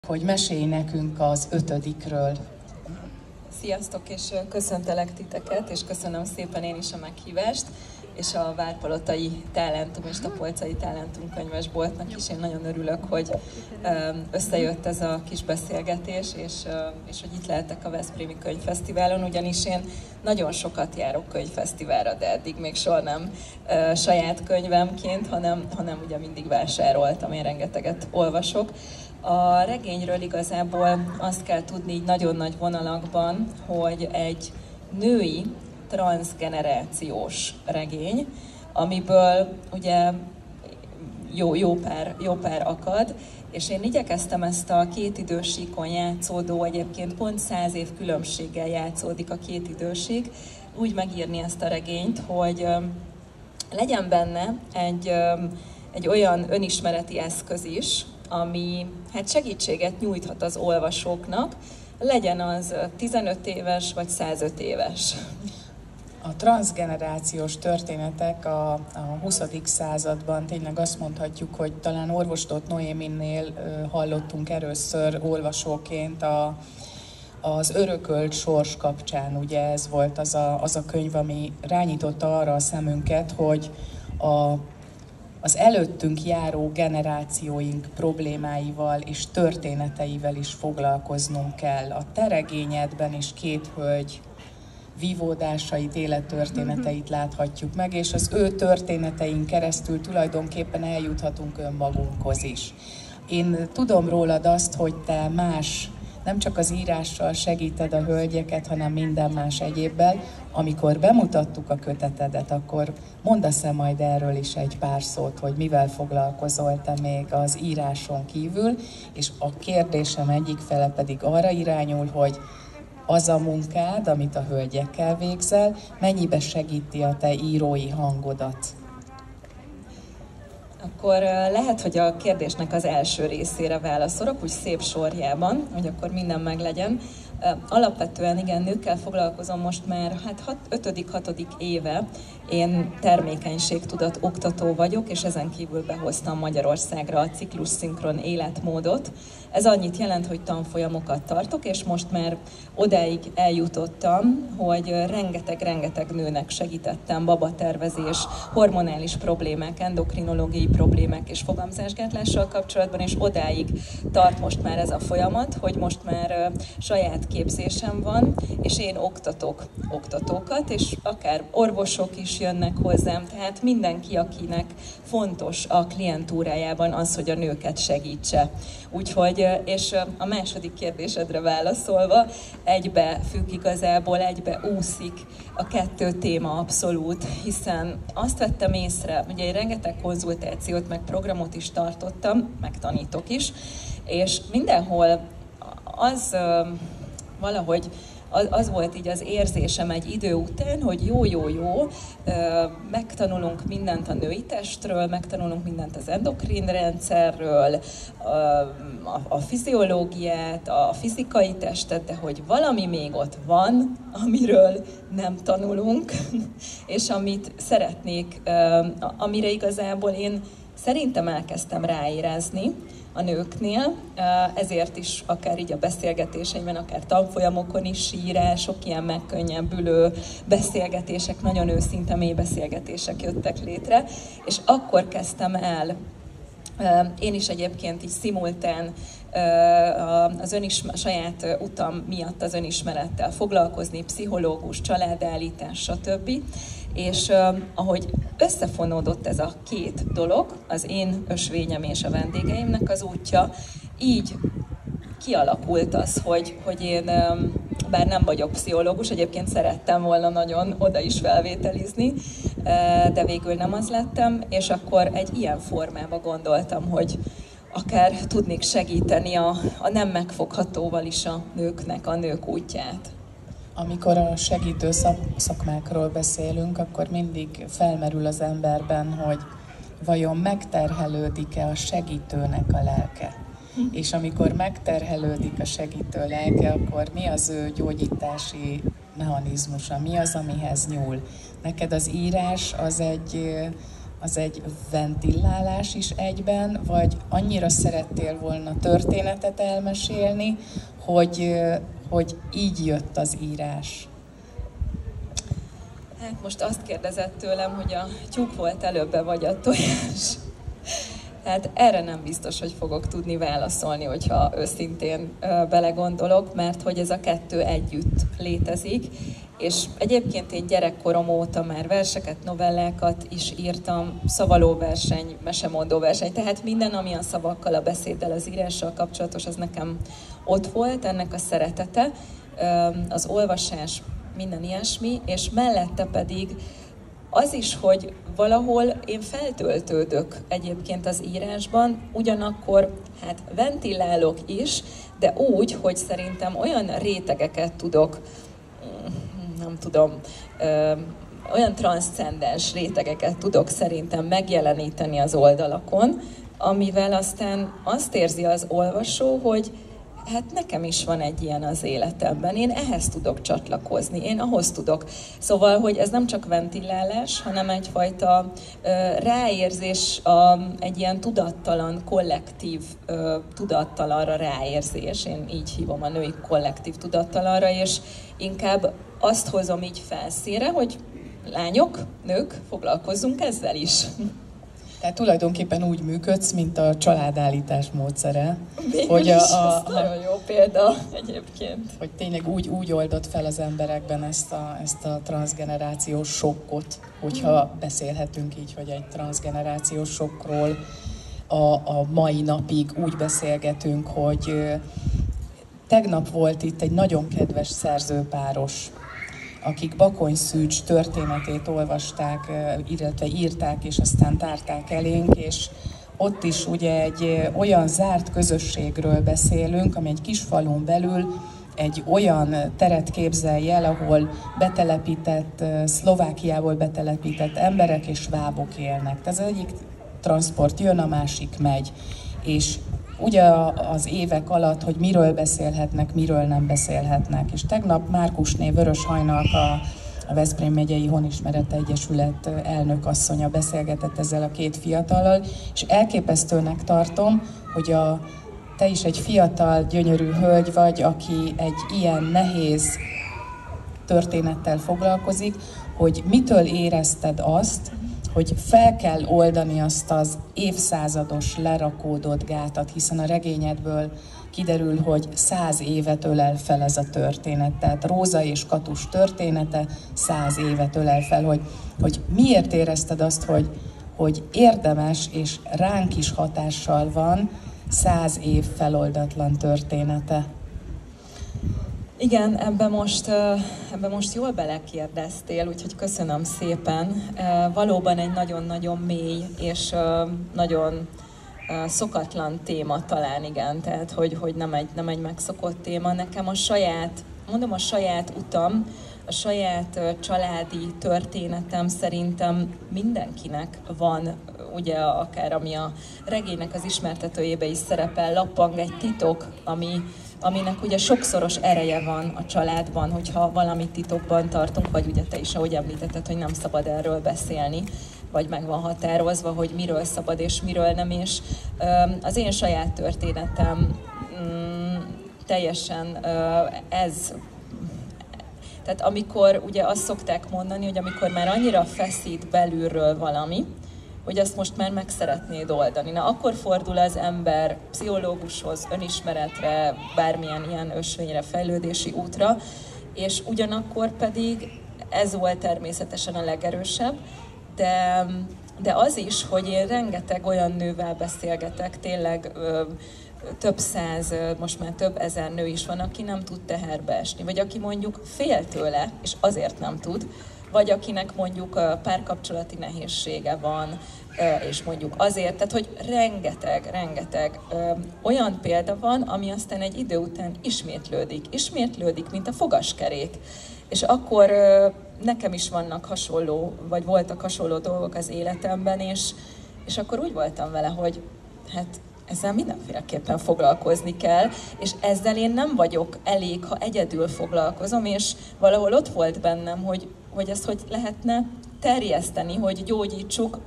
hogy mesélj nekünk az 5-ről. Sziasztok, és köszöntelek titeket, és köszönöm szépen én is a meghívást, és a Várpalotai Talentum és Tapolcai Talentum könyvesboltnak is. Én nagyon örülök, hogy összejött ez a kis beszélgetés, és hogy itt lehetek a Veszprémi Könyvfesztiválon, ugyanis én nagyon sokat járok könyvfesztiválra, de eddig még soha nem saját könyvemként, hanem ugye mindig vásároltam, én rengeteget olvasok. A regényről igazából azt kell tudni így nagyon nagy vonalakban, hogy egy női transzgenerációs regény, amiből ugye jó pár akad, és én igyekeztem ezt a két idősíkon játszódó, egyébként pont 100 év különbséggel játszódik a két időség, úgy megírni ezt a regényt, hogy legyen benne egy olyan önismereti eszköz is, ami hát segítséget nyújthat az olvasóknak, legyen az 15 éves vagy 105 éves. A transzgenerációs történetek a 20. században tényleg azt mondhatjuk, hogy talán orvostót Noéminnél hallottunk először olvasóként az örökölt sors kapcsán. Ugye ez volt az a könyv, ami rányitotta arra a szemünket, hogy az előttünk járó generációink problémáival és történeteivel is foglalkoznunk kell. A te regényedben is két hölgy vívódásait, élettörténeteit láthatjuk meg, és az ő történetein keresztül tulajdonképpen eljuthatunk önmagunkhoz is. Én tudom rólad azt, hogy te nem csak az írással segíted a hölgyeket, hanem minden más egyébbel. Amikor bemutattuk a kötetedet, akkor mondasz-e majd erről is egy pár szót, hogy mivel foglalkozol te még az íráson kívül, és a kérdésem egyik fele pedig arra irányul, hogy az a munkád, amit a hölgyekkel végzel, mennyibe segíti a te írói hangodat? Akkor lehet, hogy a kérdésnek az első részére válaszolok, úgy szép sorjában, hogy akkor minden meglegyen. Alapvetően igen, nőkkel foglalkozom most már 5.-6. éve. Én termékenységtudat oktató vagyok, és ezen kívül behoztam Magyarországra a ciklus-szinkron életmódot. Ez annyit jelent, hogy tanfolyamokat tartok, és most már odáig eljutottam, hogy rengeteg nőnek segítettem babatervezés, hormonális problémák, endokrinológiai problémák és fogamzásgátlással kapcsolatban, és odáig tart most már ez a folyamat, hogy most már saját képzésem van, és én oktatok oktatókat, és akár orvosok is jönnek hozzám, tehát mindenki, akinek fontos a klientúrájában az, hogy a nőket segítse. Úgyhogy, és a második kérdésedre válaszolva, egybe függ igazából, egybe úszik a kettő téma abszolút, hiszen azt vettem észre, ugye én rengeteg konzultációt, meg programot is tartottam, meg tanítok is, és mindenhol az valahogy az volt így az érzésem egy idő után, hogy jó, megtanulunk mindent a női testről, megtanulunk mindent az endokrin rendszerről, a fiziológiát, a fizikai testet, de hogy valami még ott van, amiről nem tanulunk, és amit szeretnék, amire igazából én szerintem elkezdtem ráérezni a nőknél, ezért is akár így a beszélgetéseimben, akár tanfolyamokon is írások, ilyen megkönnyebbülő beszélgetések, nagyon őszinte mély beszélgetések jöttek létre, és akkor kezdtem el én is egyébként így szimultán saját utam miatt az önismerettel foglalkozni, pszichológus, családállítás, stb. És ahogy összefonódott ez a két dolog, az én ösvényem és a vendégeimnek az útja, így kialakult az, hogy én, bár nem vagyok pszichológus, egyébként szerettem volna nagyon oda is felvételizni, de végül nem az lettem, és akkor egy ilyen formában gondoltam, hogy akár tudnék segíteni a nem megfoghatóval is a nőknek a nők útját. Amikor a segítő szakmákról beszélünk, akkor mindig felmerül az emberben, hogy vajon megterhelődik-e a segítőnek a lelke. És amikor megterhelődik a segítő lelke, akkor mi az ő gyógyítási mechanizmusa, mi az, amihez nyúl? Neked az írás az egy az egy ventilálás is egyben, vagy annyira szerettél volna történetet elmesélni, hogy így jött az írás? Hát most azt kérdezett tőlem, hogy a tyúk volt előbbre, vagy a tojás. Hát erre nem biztos, hogy fogok tudni válaszolni, hogyha őszintén belegondolok, mert hogy ez a kettő együtt létezik, és egyébként én gyerekkorom óta már verseket, novellákat is írtam, szavalóverseny, mesemondóverseny, tehát minden, ami a szavakkal, a beszéddel, az írással kapcsolatos, az nekem ott volt, ennek a szeretete, az olvasás, minden ilyesmi, és mellette pedig az is, hogy valahol én feltöltődök egyébként az írásban, ugyanakkor hát ventilálok is, de úgy, hogy szerintem olyan rétegeket tudok, nem tudom, olyan transzcendens rétegeket tudok szerintem megjeleníteni az oldalakon, amivel aztán azt érzi az olvasó, hogy hát nekem is van egy ilyen az életemben, én ehhez tudok csatlakozni, én ahhoz tudok. Szóval, hogy ez nem csak ventilálás, hanem egyfajta ráérzés, egy ilyen tudattalan, kollektív tudattalanra ráérzés. Én így hívom a női kollektív tudattalanra, és inkább azt hozom így felszínre, hogy lányok, nők, foglalkozzunk ezzel is. Tehát tulajdonképpen úgy működsz, mint a családállítás módszere. Hogy ez nagyon jó példa egyébként. Hogy tényleg úgy oldott fel az emberekben ezt a transzgenerációs sokkot, hogyha beszélhetünk így, hogy egy transzgenerációs sokkról a mai napig úgy beszélgetünk, hogy tegnap volt itt egy nagyon kedves szerzőpáros, akik Bakony Szűcs történetét olvasták, illetve írták, és aztán tárták elénk, és ott is ugye egy olyan zárt közösségről beszélünk, ami egy kis falun belül egy olyan teret képzelj el, ahol betelepített, Szlovákiából betelepített emberek és svábok élnek. Tehát az egyik transport jön, a másik megy. És ugye az évek alatt, hogy miről beszélhetnek, miről nem beszélhetnek. És tegnap Márkusné Vörös Hajnalka, a Veszprém megyei Honismerete Egyesület elnökasszonya beszélgetett ezzel a két fiatallal, és elképesztőnek tartom, hogy te is egy fiatal, gyönyörű hölgy vagy, aki egy ilyen nehéz történettel foglalkozik, hogy mitől érezted azt, hogy fel kell oldani azt az évszázados lerakódott gátat, hiszen a regényedből kiderül, hogy 100 évet ölel fel ez a történet. Tehát Róza és Katus története 100 évet ölel fel, hogy miért érezted azt, hogy érdemes és ránk is hatással van 100 év feloldatlan története. Igen, ebben most jól belekérdeztél, úgyhogy köszönöm szépen. Valóban egy nagyon-nagyon mély és nagyon szokatlan téma talán, igen, tehát hogy nem egy megszokott téma. Nekem a saját utam, a saját családi történetem szerintem mindenkinek van, ugye akár ami a regénynek az ismertetőjébe is szerepel, lappang egy titok, aminek ugye sokszoros ereje van a családban, hogyha valamit titokban tartunk, vagy ugye te is, ahogy említetted, hogy nem szabad erről beszélni, vagy meg van határozva, hogy miről szabad és miről nem, és az én saját történetem teljesen ez. Tehát amikor ugye azt szokták mondani, hogy amikor már annyira feszít belülről valami, hogy azt most már meg szeretnéd oldani. Na, akkor fordul az ember pszichológushoz, önismeretre, bármilyen ilyen ösvényre, fejlődési útra, és ugyanakkor pedig ez volt természetesen a legerősebb, de az is, hogy én rengeteg olyan nővel beszélgetek, tényleg több száz, most már több ezer nő is van, aki nem tud teherbe esni, vagy aki mondjuk fél tőle, és azért nem tud, vagy akinek mondjuk párkapcsolati nehézsége van, és mondjuk azért, tehát hogy rengeteg olyan példa van, ami aztán egy idő után ismétlődik, mint a fogaskerék. És akkor nekem is vannak hasonló, vagy voltak hasonló dolgok az életemben, és akkor úgy voltam vele, hogy hát ezzel mindenféleképpen foglalkozni kell, és ezzel én nem vagyok elég, ha egyedül foglalkozom, és valahol ott volt bennem, hogy ezt hogy lehetne terjeszteni, hogy gyógyítsuk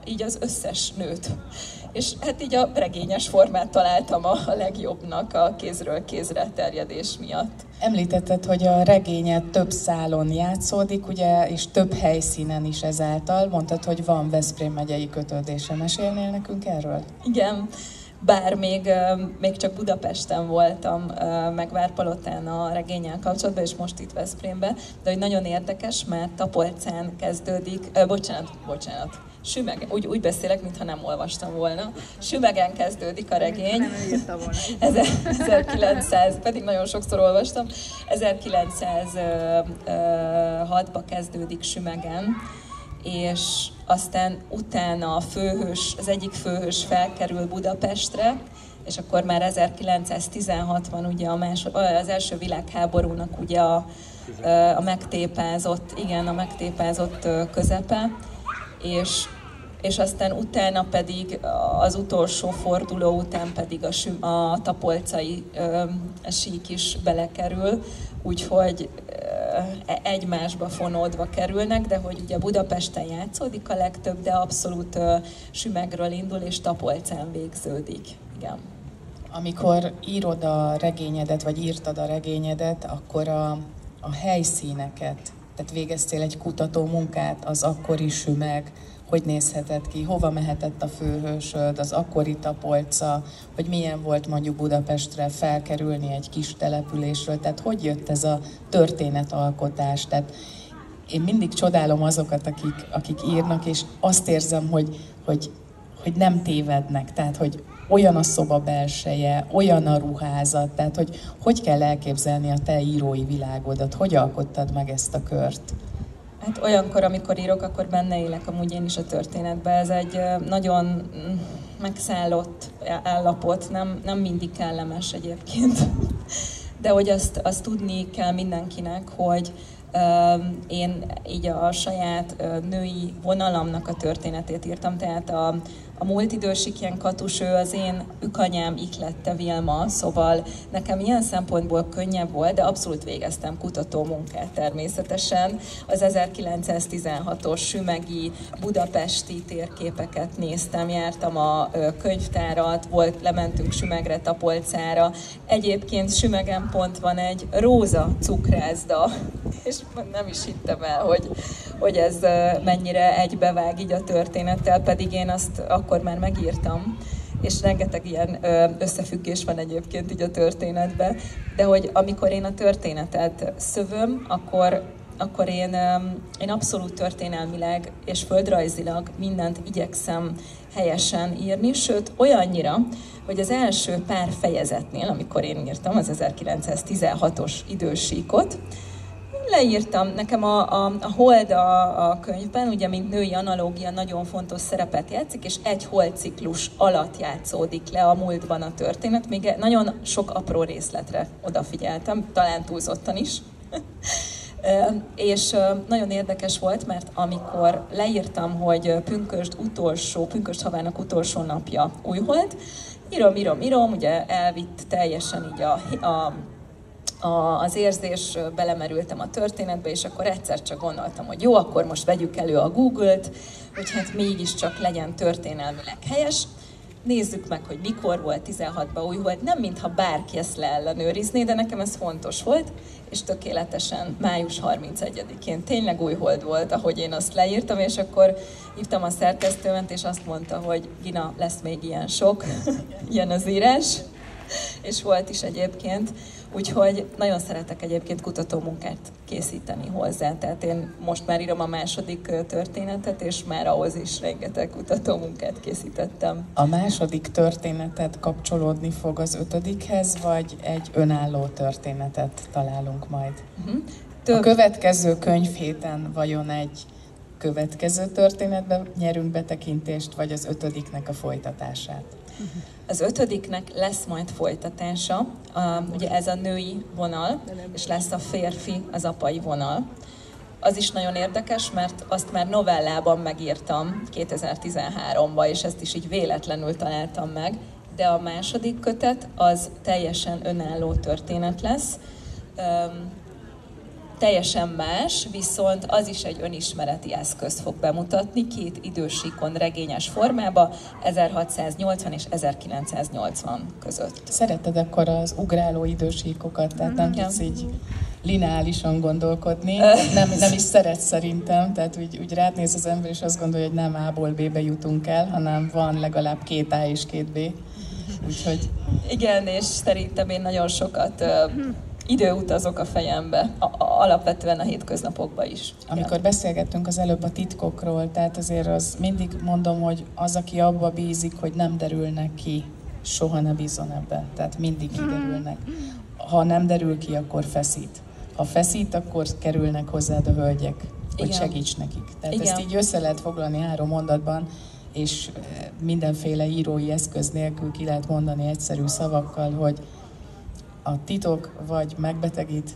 így az összes nőt. És hát így a regényes formát találtam a legjobbnak a kézről kézre terjedés miatt. Említetted, hogy a regényed több szálon játszódik, ugye, és több helyszínen is ezáltal. Mondtad, hogy van Veszprém megyei kötődése. Mesélnél nekünk erről? Igen, bár még csak Budapesten voltam, meg Várpalotán a regénnyel kapcsolatban, és most itt Veszprémben, de hogy nagyon érdekes, mert Tapolcán kezdődik, bocsánat, Sümegen, úgy beszélek, mintha nem olvastam volna. Sümegen kezdődik a regény. Nem írta volna. 1900, pedig nagyon sokszor olvastam. 1906-ba kezdődik Sümegen, és aztán utána az egyik főhős felkerül Budapestre, és akkor már 1916 van ugye az első világháborúnak ugye a megtépázott közepe, és aztán utána pedig az utolsó forduló után pedig a tapolcai sík is belekerül, úgyhogy egymásba fonódva kerülnek, de hogy ugye Budapesten játszódik a legtöbb, de abszolút Sümegről indul és Tapolcán végződik. Igen. Amikor írod a regényedet, vagy írtad a regényedet, akkor a helyszíneket, tehát végeztél egy kutató munkát, az akkori Sümeg, hogy nézhetett ki, hova mehetett a főhősöd, az akkori Tapolca, hogy milyen volt mondjuk Budapestre felkerülni egy kis településről, tehát hogy jött ez a történetalkotás. Tehát én mindig csodálom azokat, akik írnak, és azt érzem, hogy nem tévednek, tehát hogy olyan a szoba belseje, olyan a ruházat, tehát hogy kell elképzelni a te írói világodat, hogy alkottad meg ezt a kört? Hát olyankor, amikor írok, akkor benne élek amúgy én is a történetben. Ez egy nagyon megszállott állapot, nem mindig kellemes egyébként. De hogy azt tudni kell mindenkinek, hogy én így a saját női vonalamnak a történetét írtam, tehát a múlt idősik ilyen Katus, ő az én ükanyám iklette Vilma, szóval nekem ilyen szempontból könnyebb volt, de abszolút végeztem kutatómunkát természetesen. Az 1916-os sümegi, budapesti térképeket néztem, jártam a könyvtárat, lementünk Sümegre, Tapolcára. Egyébként Sümegen pont van egy róza cukrászda, és nem is hittem el, hogy ez mennyire egybevág így a történettel, pedig én azt akkor már megírtam, és rengeteg ilyen összefüggés van egyébként így a történetben, de hogy amikor én a történetet szövöm, akkor én abszolút történelmileg és földrajzilag mindent igyekszem helyesen írni, sőt olyannyira, hogy az első pár fejezetnél, amikor én írtam az 1916-os idősíkot, leírtam, nekem a hold a könyvben, ugye mint női analógia nagyon fontos szerepet játszik, és egy holdciklus alatt játszódik le a múltban a történet, még nagyon sok apró részletre odafigyeltem, talán túlzottan is. És nagyon érdekes volt, mert amikor leírtam, hogy Pünkösd havának utolsó napja Újhold, írom, ugye elvitt teljesen így az érzés, belemerültem a történetbe, és akkor egyszer csak gondoltam, hogy jó, akkor most vegyük elő a Google-t, hogy hát mégiscsak legyen történelmileg helyes. Nézzük meg, hogy mikor volt 16-ban Újhold. Nem mintha bárki ezt leellenőrizné, de nekem ez fontos volt, és tökéletesen május 31-én tényleg Újhold volt, ahogy én azt leírtam, és akkor hívtam a szerkesztőmet, és azt mondta, hogy Gina, lesz még ilyen sok, ilyen az írás, és volt is egyébként. Úgyhogy nagyon szeretek egyébként kutatómunkát készíteni hozzá. Tehát én most már írom a második történetet, és már ahhoz is rengeteg kutatómunkát készítettem. A második történetet kapcsolódni fog az ötödikhez, vagy egy önálló történetet találunk majd? A következő könyvhéten vajon egy következő történetbe nyerünk betekintést, vagy az ötödiknek a folytatását? Az ötödiknek lesz majd folytatása, ugye ez a női vonal, és lesz a férfi, az apai vonal. Az is nagyon érdekes, mert azt már novellában megírtam 2013-ban, és ezt is így véletlenül találtam meg, de a második kötet az teljesen önálló történet lesz. teljesen más, viszont az is egy önismereti eszközt fog bemutatni, két idősíkon regényes formába, 1680 és 1980 között. Szereted akkor az ugráló idősíkokat, tehát nem tudsz így lineálisan gondolkodni, nem is szeretsz szerintem, tehát úgy rád néz az ember, és azt gondolja, hogy nem A-ból B-be jutunk el, hanem van legalább 2 A és 2 B. Úgyhogy... Igen, és szerintem én nagyon sokat időutazok a fejembe, alapvetően a hétköznapokban is. Amikor beszélgettünk az előbb a titkokról, tehát azért az mindig mondom, hogy az, aki abba bízik, hogy nem derülnek ki, soha ne bízzon ebbe. Tehát mindig kiderülnek. Ha nem derül ki, akkor feszít. Ha feszít, akkor kerülnek hozzád a hölgyek, hogy segíts nekik. Tehát ezt így össze lehet foglalni 3 mondatban, és mindenféle írói eszköz nélkül ki lehet mondani egyszerű szavakkal, hogy a titok vagy megbetegít,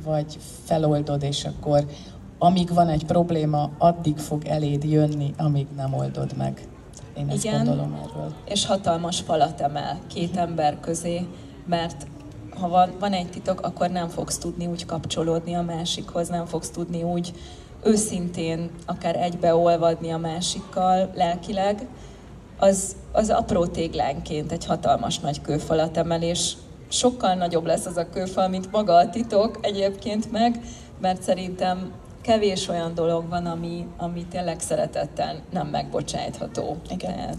vagy feloldod, és akkor amíg van egy probléma, addig fog eléd jönni, amíg nem oldod meg. Én ezt gondolom erről. És hatalmas falat emel 2 ember közé, mert ha van egy titok, akkor nem fogsz tudni úgy kapcsolódni a másikhoz, nem fogsz tudni úgy őszintén akár egybeolvadni a másikkal lelkileg. Az apró téglánként egy hatalmas nagy kőfalat emel, és sokkal nagyobb lesz az a kőfal, mint maga a titok egyébként meg, mert szerintem kevés olyan dolog van, ami tényleg szeretettel nem megbocsájtható. Igen.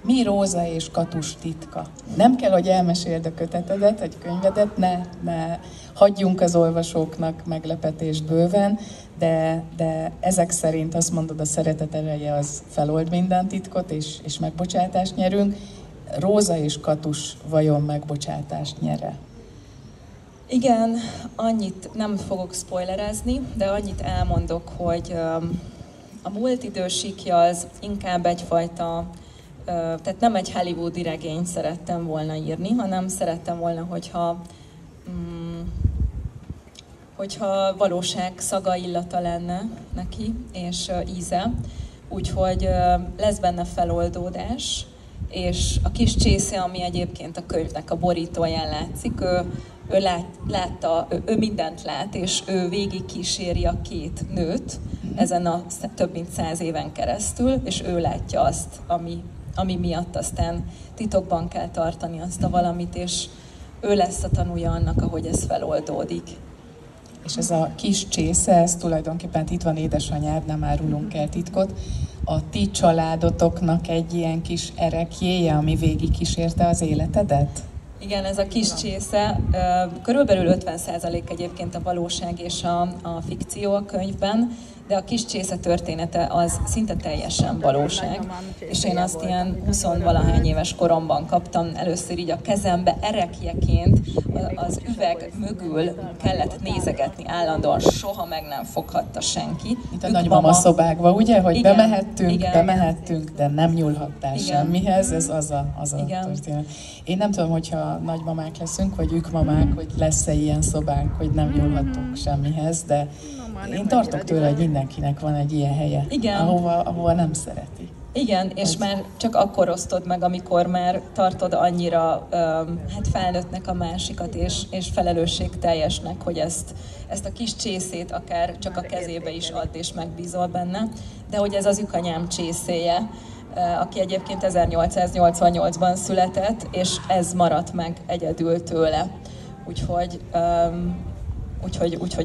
Mi Róza és Katus titka? Nem kell, hogy elmeséld a kötetedet, egy könyvedet, ne hagyjunk az olvasóknak meglepetést bőven, de ezek szerint azt mondod, a szeretet ereje az felold minden titkot, és megbocsátást nyerünk. Róza és Katus vajon megbocsátást nyere? Igen, annyit nem fogok spoilerezni, de annyit elmondok, hogy a múlt idősíkja az inkább egyfajta, tehát nem egy hollywoodi regényt szerettem volna írni, hanem szerettem volna, hogyha valóság szaga, illata lenne neki, és íze. Úgyhogy lesz benne feloldódás, és a kis csésze, ami egyébként a könyvnek a borítóján látszik, ő mindent lát, és ő végig kíséri a 2 nőt ezen a több mint 100 éven keresztül, és ő látja azt, ami miatt aztán titokban kell tartani azt a valamit, és ő lesz a tanúja annak, ahogy ez feloldódik. És ez a kis csésze, ez tulajdonképpen itt van édesanyád, nem árulunk el titkot, a ti családotoknak egy ilyen kis ereklyéje, ami végig kísérte az életedet? Igen, ez a kis csésze, körülbelül 50% egyébként a valóság és a fikció a könyvben, de a kis csésze története az szinte teljesen valóság. És én azt ilyen 20-valahány éves koromban kaptam először így a kezembe, erekjeként az üveg mögül kellett nézegetni állandóan, soha meg nem foghatta senki. Itt a nagymama szobákban, ugye, hogy bemehettünk, de nem nyúlhattál semmihez, ez az a történet. Én nem tudom, hogyha nagymamák leszünk, vagy ők mamák, hogy lesz-e ilyen szobánk, hogy nem nyúlhatunk semmihez, de én tartok tőle, hogy mindenkinek van egy ilyen helye, ahova nem szereti. Igen, és már csak akkor osztod meg, amikor már tartod annyira felnőttnek a másikat, és felelősségteljesnek, hogy ezt a kis csészét akár csak a kezébe is add, és megbízol benne. De hogy ez az ükanyám csészéje, aki egyébként 1888-ban született, és ez maradt meg egyedül tőle. Úgyhogy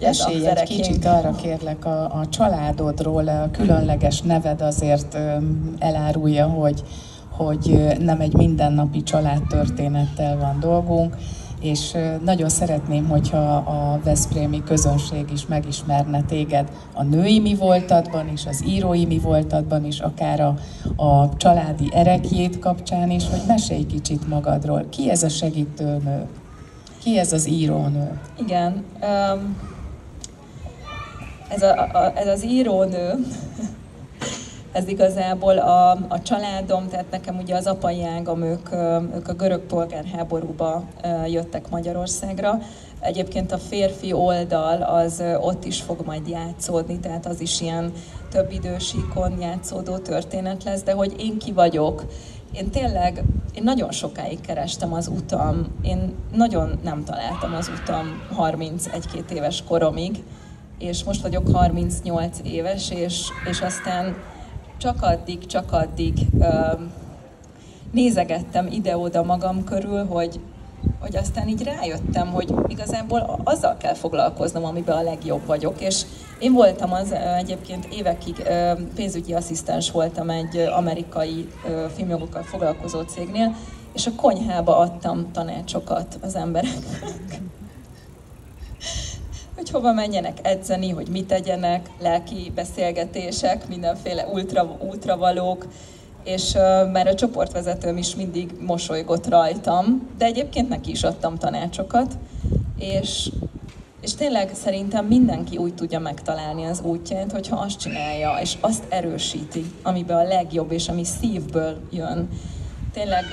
ez az erekény. Kicsit arra kérlek a családodról, a különleges neved azért elárulja, hogy nem egy mindennapi családtörténettel van dolgunk, és nagyon szeretném, hogyha a veszprémi közönség is megismerne téged a női mi voltadban is, az írói mi voltadban is, akár a családi ereklyét kapcsán is, hogy mesélj kicsit magadról. Ki ez a segítőnő? Ki ez az írónő? Igen, ez az írónő, ez igazából a családom, tehát nekem ugye az apai ágam, ők a görög polgárháborúba jöttek Magyarországra. Egyébként a férfi oldal az ott is fog majd játszódni, tehát az is ilyen több idősíkon játszódó történet lesz, de hogy én ki vagyok, én nagyon sokáig kerestem az utam, én nagyon nem találtam az utam 31-2 éves koromig, és most vagyok 38 éves, és aztán csak addig nézegettem ide-oda magam körül, hogy aztán így rájöttem, hogy igazából azzal kell foglalkoznom, amiben a legjobb vagyok, és én voltam egyébként évekig pénzügyi asszisztens voltam egy amerikai filmjogokkal foglalkozó cégnél, és a konyhába adtam tanácsokat az embereknek. Hogy hova menjenek edzeni, hogy mit tegyenek, lelki beszélgetések, mindenféle útravalók, és már a csoportvezetőm is mindig mosolygott rajtam, de egyébként neki is adtam tanácsokat, és tényleg szerintem mindenki úgy tudja megtalálni az útját, hogyha azt csinálja, és azt erősíti, amiben a legjobb, és ami szívből jön. Tényleg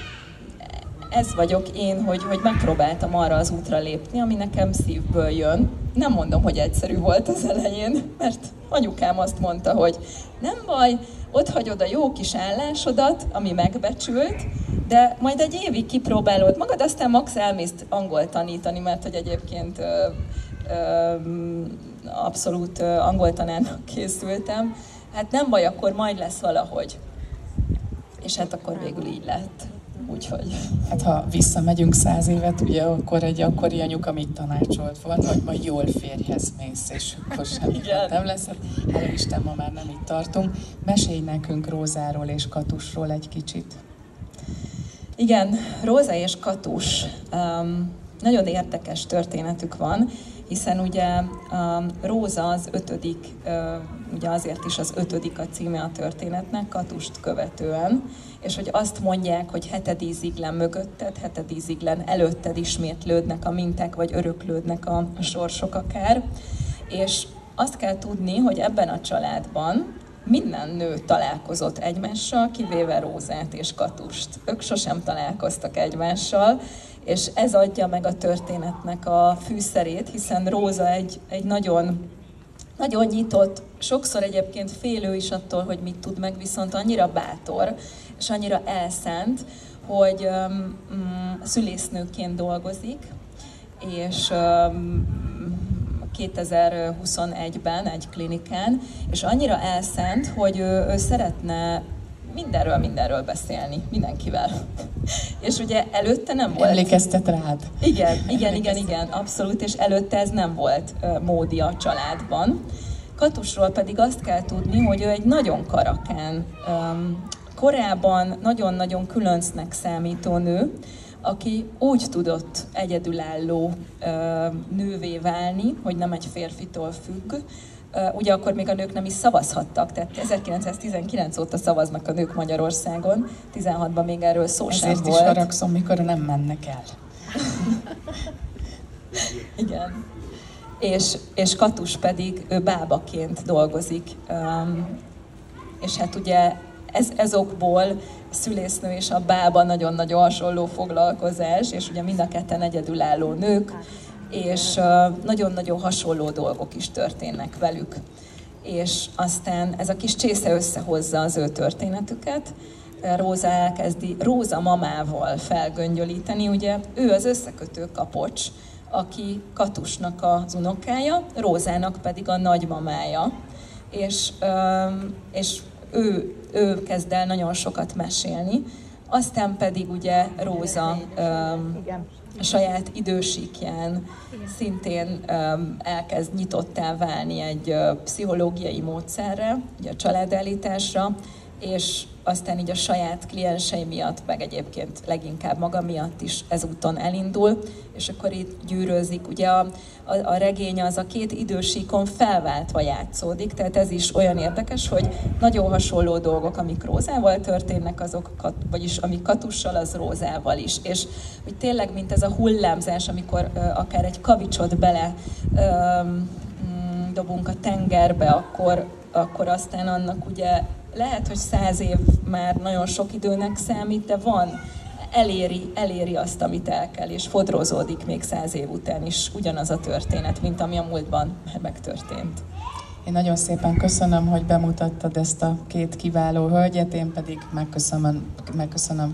ez vagyok én, hogy megpróbáltam arra az útra lépni, ami nekem szívből jön. Nem mondom, hogy egyszerű volt az elején, mert anyukám azt mondta, hogy nem baj, ott hagyod a jó kis állásodat, ami megbecsült, de majd egy évig kipróbálod magad, aztán max elmész angol tanítani, mert hogy egyébként abszolút angoltanának készültem. Hát nem baj, akkor majd lesz valahogy. És hát akkor végül így lett. Úgyhogy... Hát ha visszamegyünk 100 évet, ugye akkor egy akkori anyuka mit tanácsolt volna, hogy majd jól férjhez mész, és akkor semmi nem lesz. Hála Isten, ma már nem itt tartunk. Mesélj nekünk Rózáról és Katusról egy kicsit. Igen, Róza és Katus. Nagyon érdekes történetük van, hiszen ugye Róza az 5., ugye azért is az 5. a címe a történetnek, Katust követően, és hogy azt mondják, hogy hetedíziglen mögötted, hetedíziglen előtted ismétlődnek a minták, vagy öröklődnek a sorsok akár. És azt kell tudni, hogy ebben a családban minden nő találkozott egymással, kivéve Rózát és Katust. Ők sosem találkoztak egymással, és ez adja meg a történetnek a fűszerét, hiszen Róza egy nagyon nyitott, sokszor egyébként félő is attól, hogy mit tud meg, viszont annyira bátor, és annyira elszánt, hogy szülésznőként dolgozik, és 2021-ben egy klinikán, és annyira elszánt, hogy ő szeretne mindenről beszélni, mindenkivel. És ugye előtte nem volt... Emlékeztet rád. Igen, abszolút, és előtte ez nem volt módi a családban. Katusról pedig azt kell tudni, hogy ő egy nagyon karakán, korábban nagyon-nagyon különcnek számító nő, aki úgy tudott egyedülálló nővé válni, hogy nem egy férfitól függ. Ugye akkor még a nők nem is szavazhattak, tehát 1919 óta szavaznak a nők Magyarországon, 16-ban még erről szó sem volt. Ezért is haragszom, mikor nem mennek el. Igen. És Katus pedig ő bábaként dolgozik. És hát ugye ez okból a szülésznő és a bába nagyon-nagyon hasonló foglalkozás, és ugye mind a ketten egyedülálló nők, és nagyon-nagyon hasonló dolgok is történnek velük. És aztán ez a kis csésze összehozza az ő történetüket. Róza elkezdi Róza mamával felgöngyölíteni, ugye ő az összekötő kapocs, aki Katusnak az unokája, Rózának pedig a nagymamája. És ő kezd el nagyon sokat mesélni, aztán pedig ugye Róza a saját idősíkján szintén elkezd nyitottá válni egy pszichológiai módszerre, ugye a családállításra, és aztán így a saját kliensei miatt, meg egyébként leginkább maga miatt is ezúton elindul, és akkor itt gyűrőzik. Ugye a regény az a két idősíkon felváltva játszódik, tehát ez is olyan érdekes, hogy nagyon hasonló dolgok, amik Rózával történnek, azok, vagyis amik Katussal, az Rózával is. És hogy tényleg, mint ez a hullámzás, amikor akár egy kavicsot bele dobunk a tengerbe, akkor aztán annak ugye lehet, hogy 100 év már nagyon sok időnek számít, de eléri azt, amit el kell, és fodrozódik még 100 év után is ugyanaz a történet, mint ami a múltban megtörtént. Én nagyon szépen köszönöm, hogy bemutattad ezt a két kiváló hölgyet, én pedig megköszönöm Kilián